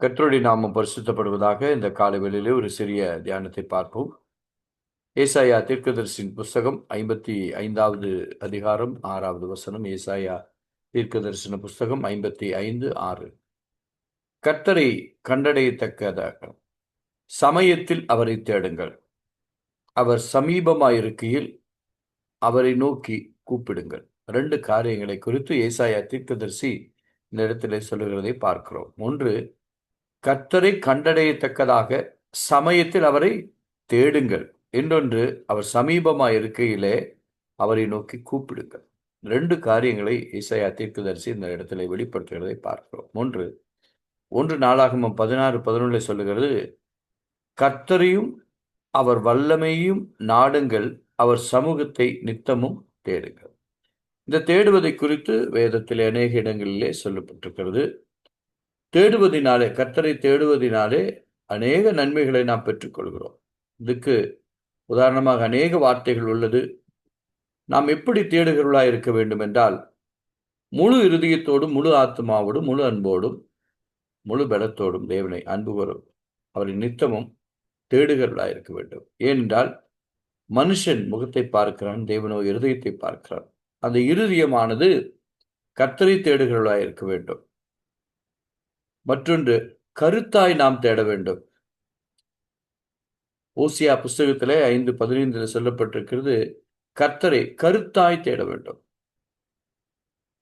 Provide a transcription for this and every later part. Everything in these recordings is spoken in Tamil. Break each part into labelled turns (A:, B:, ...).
A: கர்த்தருடைய நாமம் பரிசுத்தப்படுவதாக. இந்த காலை வேளையிலே ஒரு சிறிய தியானத்தை பார்ப்போம். ஏசாயா தீர்க்கதரிசியின் புஸ்தகம் 55வது அதிகாரம் 6வது வசனம். ஏசாயா தீர்க்கதரிசன புஸ்தகம் 55:6. கர்த்தரை கண்டடையத்தக்கதாக சமயத்தில் அவரை தேடுங்கள், அவர் சமீபமாயிருக்கையில் அவரை நோக்கி கூப்பிடுங்கள். 2 காரியங்களை குறித்து ஏசாயா தீர்க்கதரிசி இந்த இடத்திலே சொல்லுகிறதை பார்க்கிறோம். ஒன்று, கர்த்தரை கண்டடையத்தக்கதாக சமயத்தில் அவரை தேடுங்கள். இன்னொன்று, அவர் சமீபமாய் இருக்கையிலே அவரை நோக்கி கூப்பிடுங்கள். 2 காரியங்களை ஏசாயா தீர்க்கதரிசி இந்த இடத்துல வெளிப்படுத்துகிறதை பார்க்கிறோம். ஒன்று நாளாகமம் 16:11 சொல்லுகிறது, கர்த்தரையும் அவர் வல்லமையும் நாடுங்கள், அவர் சமூகத்தை நித்தமும் தேடுங்கள். இந்த தேடுவதை குறித்து வேதத்திலே அநேக இடங்களிலே சொல்லப்பட்டிருக்கிறது. தேடுவதினாலே, கர்த்தரை தேடுவதினாலே அநேக நன்மைகளை நாம் பெற்றுக்கொள்கிறோம். இதுக்கு உதாரணமாக அநேக வார்த்தைகள் உள்ளது. நாம் எப்படி தேடுகிறவர்களாய் இருக்க வேண்டும் என்றால், முழு இருதயத்தோடும், முழு ஆத்மாவோடும், முழு அன்போடும், முழு பலத்தோடும் தேவனை அன்பு கூறும் அவரை நித்தமும் தேடுகிறவர்களாய் இருக்க வேண்டும். ஏனென்றால் மனுஷன் முகத்தை பார்க்கிறான், தேவனோ இருதயத்தை பார்க்கிறான். அந்த இருதயமானது கர்த்தரை தேடுகிறவர்களாய் இருக்க வேண்டும். மற்றொன்று, கருத்தாய் நாம் தேட வேண்டும். ஓசியா புஸ்தகத்திலே 5:15 சொல்லப்பட்டிருக்கிறது, கர்த்தரை கருத்தாய் தேட வேண்டும்.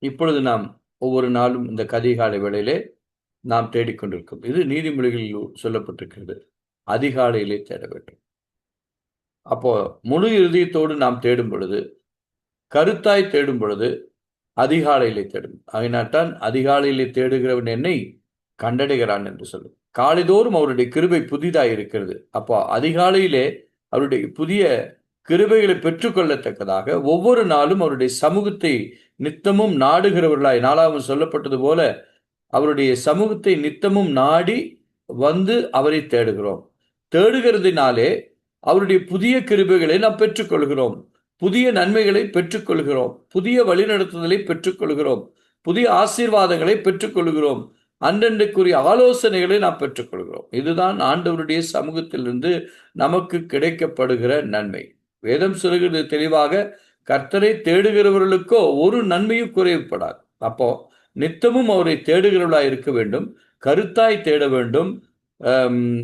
A: இப்பொழுது நாம் ஒவ்வொரு நாளும் இந்த அதிகாலை வேளையிலே நாம் தேடிக்கொண்டிருக்கிறோம். இது நீதிமொழிகளில் சொல்லப்பட்டிருக்கிறது, அதிகாலையிலே தேட வேண்டும். அப்போ முழு இருதயத்தோடு நாம் தேடும் பொழுது, கருத்தாய் தேடும் பொழுது அதிகாலையிலே தேடும். அதனால்தான் அதிகாலையிலே தேடுகிறவன் என்னை கண்டடைகிறான் என்று சொல்லும். காலைதோறும் அவருடைய கிருபை புதிதாய் இருக்கிறது. அப்போ அதிகாலையிலே அவருடைய புதிய கிருபைகளை பெற்றுக்கொள்ளத்தக்கதாக ஒவ்வொரு நாளும் அவருடைய சமூகத்தை நித்தமும் நாடுகிறவர்களாய், 4வது சொல்லப்பட்டது போல அவருடைய சமூகத்தை நித்தமும் நாடி வந்து அவரை தேடுகிறோம். தேடுகிறதுனாலே அவருடைய புதிய கிருபைகளை நாம் பெற்றுக்கொள்கிறோம், புதிய நன்மைகளை பெற்றுக்கொள்கிறோம், புதிய வழிநடத்துதலை பெற்றுக்கொள்கிறோம், புதிய ஆசீர்வாதங்களை பெற்றுக்கொள்கிறோம், அன்றன்றைக்குரிய ஆலோசனைகளை நாம் பெற்றுக்கொள்கிறோம். இதுதான் ஆண்டவருடைய சமூகத்திலிருந்து நமக்கு கிடைக்கப்படுகிற நன்மை. வேதம் சொல்கிறது தெளிவாக, கர்த்தரை தேடுகிறவர்களுக்கோ ஒரு நன்மையும் குறைவுபடாது. அப்போ நித்தமும் அவரை தேடுகிறவர்களாய் இருக்க வேண்டும், கருத்தாய் தேட வேண்டும்,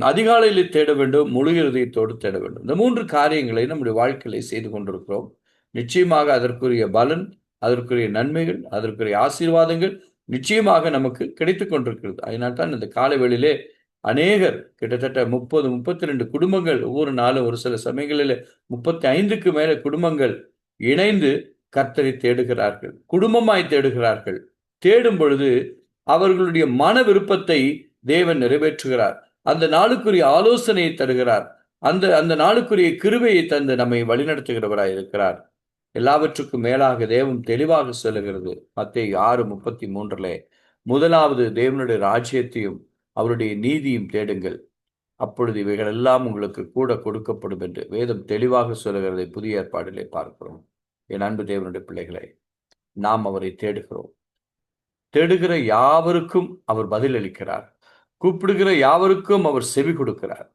A: அதிகாலையில் தேட வேண்டும், முழு இருதயத்தோடு தேட வேண்டும். இந்த 3 காரியங்களை நம்முடைய வாழ்க்கையில செய்து கொண்டிருக்கிறோம். நிச்சயமாக அதற்குரிய பலன், அதற்குரிய நன்மைகள், அதற்குரிய ஆசீர்வாதங்கள் நிச்சயமாக நமக்கு கிடைத்துக் கொண்டிருக்கிறது. அதனால்தான் இந்த காலவெளியிலே அநேகர், கிட்டத்தட்ட 32 குடும்பங்கள் ஒவ்வொரு நாளும், ஒரு சில சமயங்களில் 35க்கு மேல குடும்பங்கள் இணைந்து கர்த்தரை தேடுகிறார்கள், குடும்பமாய் தேடுகிறார்கள். தேடும் பொழுது அவர்களுடைய மன விருப்பத்தை தேவன் நிறைவேற்றுகிறார். அந்த நாளுக்குரிய ஆலோசனையை தருகிறார். அந்த நாளுக்குரிய கிருபையை தந்து நம்மை வழிநடத்துகிறவராய் இருக்கிறார். எல்லாவற்றுக்கும் மேலாக தேவன் தெளிவாக சொல்லுகிறது, மத்தேயு 6:33, முதலாவது தேவனுடைய ராஜ்யத்தையும் அவருடைய நீதியும் தேடுங்கள், அப்பொழுது இவைகள் எல்லாம் உங்களுக்கு கூட கொடுக்கப்படும் என்று வேதம் தெளிவாக சொல்லுகிறதை புதிய ஏற்பாடிலே பார்க்கிறோம். என் அன்பு தேவனுடைய பிள்ளைகளை, நாம் அவரை தேடுகிறோம். தேடுகிற யாவருக்கும் அவர் பதில் அளிக்கிறார். கூப்பிடுகிற யாவருக்கும் அவர் செவி கொடுக்கிறார்.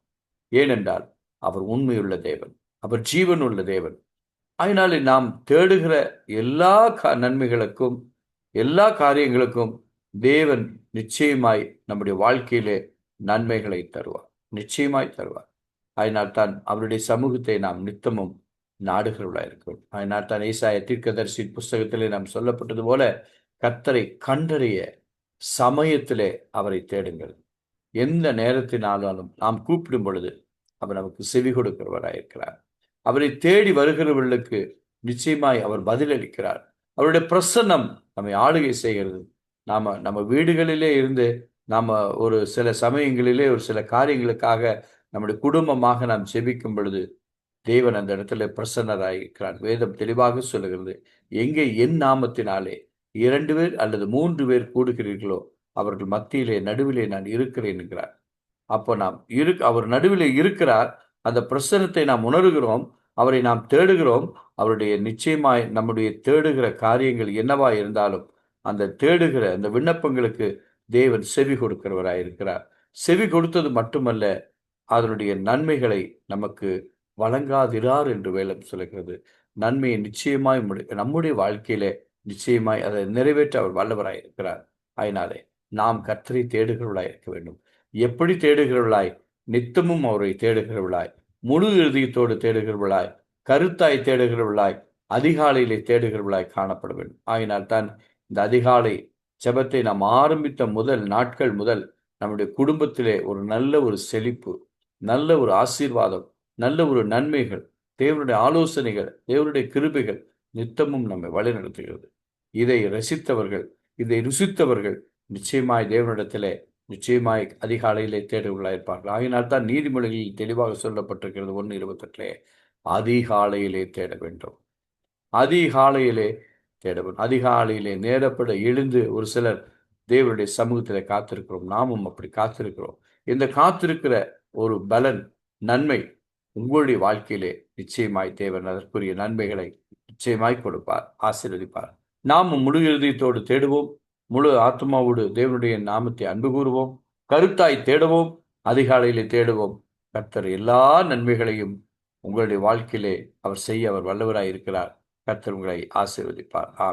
A: ஏனென்றால் அவர் உண்மையுள்ள தேவன், அவர் ஜீவன் உள்ள தேவன். அதனாலே நாம் தேடுகிற எல்லா நன்மைகளுக்கும், எல்லா காரியங்களுக்கும் தேவன் நிச்சயமாய் நம்முடைய வாழ்க்கையிலே நன்மைகளை தருவார், நிச்சயமாய் தருவார். அதனால்தான் அவருடைய சமூகத்தை நாம் நித்தமும் நாடுகிறவர்களாக இருக்கிறோம். அதனால்தான் ஏசாயா தீர்க்கதரிசி புஸ்தகத்திலே நாம் சொல்லப்பட்டது போல, கர்த்தரை கண்டறிய சமயத்திலே அவரை தேடுங்கள். எந்த நேரத்தினாலும் நாம் கூப்பிடும் பொழுது அவர் நமக்கு செவி கொடுக்கிறவராயிருக்கிறார். அவரை தேடி வருகிறவர்களுக்கு நிச்சயமாய் அவர் பதிலளிக்கிறார். அவருடைய பிரசன்னம் நம்மை ஆளுகை செய்கிறது. நம்ம வீடுகளிலே இருந்து ஒரு சில சமயங்களிலே ஒரு சில காரியங்களுக்காக நம்முடைய குடும்பமாக நாம் ஜெபிக்கும் பொழுது தேவன் அந்த இடத்துல பிரசன்னராயிருக்கிறார். வேதம் தெளிவாக சொல்லுகிறது, எங்கே என் நாமத்தினாலே 2 பேர் அல்லது 3 பேர் கூடுகிறீர்களோ அவர்கள் மத்தியிலே நடுவிலே நான் இருக்கிறேன் என்கிறார். அப்போ அவர் நடுவிலே இருக்கிறார். அந்த பிரசன்னத்தை நாம் உணர்கிறோம், அவரை நாம் தேடுகிறோம். அவருடைய நிச்சயமாய் நம்முடைய தேடுகிற காரியங்கள் என்னவா இருந்தாலும் அந்த தேடுகிற அந்த விண்ணப்பங்களுக்கு தேவன் செவி கொடுக்கிறவராய் இருக்கிறார். செவி கொடுத்தது மட்டுமல்ல, அதனுடைய நன்மைகளை நமக்கு வழங்காதிரார் என்று வேதம் சொல்லுகிறது. நன்மையை நிச்சயமாய் நம்முடைய வாழ்க்கையிலே நிச்சயமாய் அதை நிறைவேற்ற அவர் வல்லவராய் இருக்கிறார். அதனாலே நாம் கர்த்தரை தேடுகிறவர்களாய் இருக்க வேண்டும். எப்படி தேடுகிறவர்களாய்? நித்தமும் அவரை தேடுகிறவர்களாய், முழு இருதயத்தோடு தேடுகிறவர்களாய், கருத்தாய் தேடுகிறவர்களாய், அதிகாலையிலே தேடுகிறவர்களாய் காணப்பட வேண்டும். ஆகினால் தான் இந்த அதிகாலை ஜெபத்தை நாம் ஆரம்பித்த முதல் நாட்கள் முதல் நம்முடைய குடும்பத்திலே ஒரு நல்ல ஒரு செழிப்பு, நல்ல ஒரு ஆசீர்வாதம், நல்ல ஒரு நன்மைகள், தேவனுடைய ஆலோசனைகள், தேவனுடைய கிருபைகள் நித்தமும் நம்மை வழிநடத்துகிறது. இதை ரசித்தவர்கள், இதை ருசித்தவர்கள் நிச்சயமாய் தேவனிடத்திலே நிச்சயமாய் அதிகாலையிலே தேடுவர்களாயிருப்பார்கள். ஆகினால் தான் நீதிமொழிகளில் தெளிவாக சொல்லப்பட்டிருக்கிறது 1:28 அதிகாலையிலே தேட வேண்டும். அதிகாலையிலே தேட வேண்டும். அதிகாலையிலே நேரப்பட எழுந்து ஒரு சிலர் தேவனுடைய சமூகத்திலே காத்திருக்கிறோம். நாமும் அப்படி காத்திருக்கிறோம். இந்த காத்திருக்கிற ஒரு பலன், நன்மை உங்களுடைய வாழ்க்கையிலே நிச்சயமாய் தேவன் அதற்குரிய நன்மைகளை நிச்சயமாய் கொடுப்பார், ஆசீர்வதிப்பார். நாமும் முழு இருதயத்தோடு தேடுவோம், முழு ஆத்மாவோடு தேவனுடைய நாமத்தை அன்பு கூறுவோம், கருத்தாய் தேடுவோம், அதிகாலையிலே தேடுவோம். கர்த்தர் எல்லா நன்மைகளையும் உங்களுடைய வாழ்க்கையிலே அவர் செய்ய அவர் வல்லவராய் இருக்கிறார். கர்த்தர் உங்களை ஆசீர்வதிப்பார். ஆமென்.